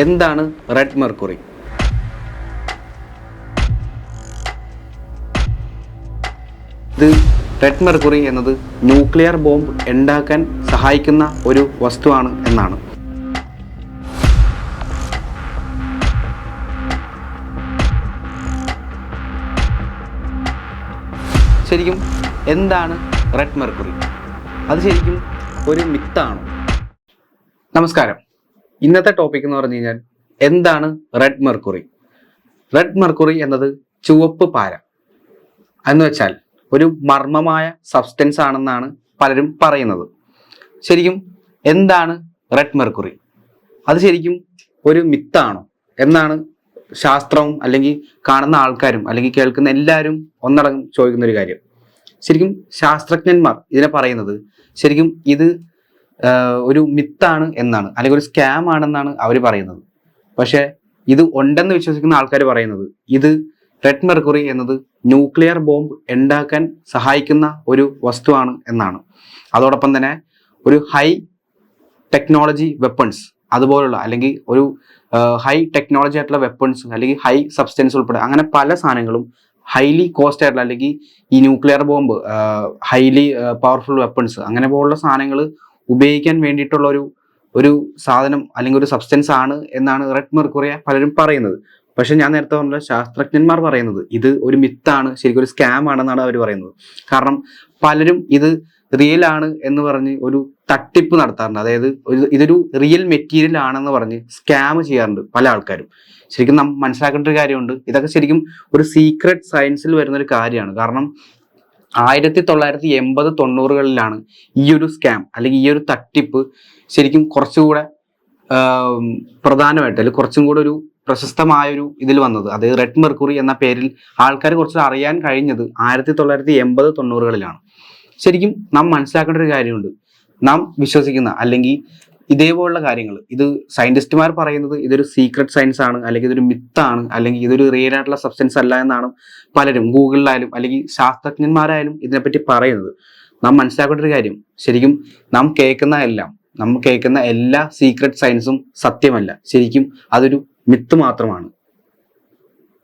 എന്താണ് red mercury? Red mercury എന്നത് nuclear bomb ഉണ്ടാക്കാൻ സഹായിക്കുന്ന ഒരു വസ്തുവാണ് എന്നാണ്. ശരിക്കും എന്താണ് റെഡ് മെർക്കുറി? അത് ശരിക്കും ഒരു മിത്താണോ? നമസ്കാരം. ഇന്നത്തെ ടോപ്പിക് എന്ന് പറഞ്ഞു കഴിഞ്ഞാൽ എന്താണ് റെഡ് മെർക്കുറി? റെഡ് മെർക്കുറി എന്നത് ചുവപ്പ് പാര എന്ന് വെച്ചാൽ ഒരു മർമ്മമായ സബ്സ്റ്റൻസ് ആണെന്നാണ് പലരും പറയുന്നത്. ശരിക്കും എന്താണ് റെഡ് മെർക്കുറി? അത് ശരിക്കും ഒരു മിത്താണോ എന്നാണ് ശാസ്ത്രവും അല്ലെങ്കിൽ കാണുന്ന ആൾക്കാരും അല്ലെങ്കിൽ കേൾക്കുന്ന എല്ലാവരും ഒന്നടങ്കം ചോദിക്കുന്ന ഒരു കാര്യം. ശരിക്കും ശാസ്ത്രജ്ഞന്മാർ ഇതിനെ പറയുന്നത് ശരിക്കും ഇത് ഒരു മിത്താണ് എന്നാണ്, അല്ലെങ്കിൽ ഒരു സ്കാം ആണെന്നാണ് അവർ പറയുന്നത്. പക്ഷെ ഇത് ഉണ്ടെന്ന് വിശ്വസിക്കുന്ന ആൾക്കാർ പറയുന്നത് ഇത് റെഡ് മെർക്കുറി എന്നത് ന്യൂക്ലിയർ ബോംബ് ഉണ്ടാക്കാൻ സഹായിക്കുന്ന ഒരു വസ്തുവാണ് എന്നാണ്. അതോടൊപ്പം തന്നെ ഒരു ഹൈ ടെക്നോളജി വെപ്പൺസ് അതുപോലുള്ള അല്ലെങ്കിൽ ഒരു ഹൈ ടെക്നോളജി ആയിട്ടുള്ള വെപ്പൺസ് അല്ലെങ്കിൽ ഹൈ സബ്സ്റ്റൻസ് ഉൾപ്പെടെ അങ്ങനെ പല സാധനങ്ങളും ഹൈലി കോസ്റ്റ് ആയിട്ടുള്ള അല്ലെങ്കിൽ ഈ nuclear bomb highly powerful weapons അങ്ങനെ പോലുള്ള സാധനങ്ങൾ ഉപയോഗിക്കാൻ വേണ്ടിയിട്ടുള്ള ഒരു സാധനം അല്ലെങ്കിൽ ഒരു സബ്സ്റ്റൻസ് ആണ് എന്നാണ് റെഡ് മെർക്കുറിയെ പലരും പറയുന്നത്. പക്ഷെ ഞാൻ നേരത്തെ പറഞ്ഞ ശാസ്ത്രജ്ഞന്മാർ പറയുന്നത് ഇത് ഒരു മിത്താണ്, ശരിക്കും ഒരു സ്കാം ആണെന്നാണ് അവർ പറയുന്നത്. കാരണം പലരും ഇത് റിയൽ ആണ് എന്ന് പറഞ്ഞ് ഒരു തട്ടിപ്പ് നടത്താറുണ്ട്. അതായത് ഇതൊരു റിയൽ മെറ്റീരിയൽ ആണെന്ന് പറഞ്ഞ് സ്കാം ചെയ്യാറുണ്ട് പല ആൾക്കാരും. ശരിക്കും നാം മനസ്സിലാക്കേണ്ട ഒരു കാര്യമുണ്ട്, ഇതൊക്കെ ശരിക്കും ഒരു സീക്രട്ട് സയൻസിൽ വരുന്ന ഒരു കാര്യമാണ്. കാരണം 1980-90കളിലാണ് ഈ ഒരു സ്കാം അല്ലെങ്കിൽ ഈ ഒരു തട്ടിപ്പ് ശരിക്കും കുറച്ചുകൂടെ പ്രധാനമായിട്ട് അല്ലെങ്കിൽ കുറച്ചും കൂടെ ഒരു പ്രശസ്തമായൊരു ഇതിൽ വന്നത്. അതായത് റെഡ് മെർക്കുറി എന്ന പേരിൽ ആൾക്കാർ കുറച്ച് അറിയാൻ കഴിഞ്ഞത് 1980-90കളിലാണ്. ശരിക്കും നാം മനസ്സിലാക്കേണ്ട ഒരു കാര്യമുണ്ട്, നാം വിശ്വസിക്കുന്ന അല്ലെങ്കിൽ ഇതേപോലുള്ള കാര്യങ്ങൾ ഇത് സയന്റിസ്റ്റുമാർ പറയുന്നത് ഇതൊരു സീക്രട്ട് സയൻസ് ആണ്, അല്ലെങ്കിൽ ഇതൊരു മിത്താണ്, അല്ലെങ്കിൽ ഇതൊരു റിയൽ ആയിട്ടുള്ള സബ്സ്റ്റൻസ് അല്ല എന്നാണ് പലരും ഗൂഗിളിലായാലും അല്ലെങ്കിൽ ശാസ്ത്രജ്ഞന്മാരായാലും ഇതിനെപ്പറ്റി പറയുന്നത്. നാം മനസ്സിലാക്കേണ്ട ഒരു കാര്യം, ശരിക്കും നാം കേൾക്കുന്ന എല്ലാ സീക്രട്ട് സയൻസും സത്യമല്ല, ശരിക്കും അതൊരു മിത്ത് മാത്രമാണ്.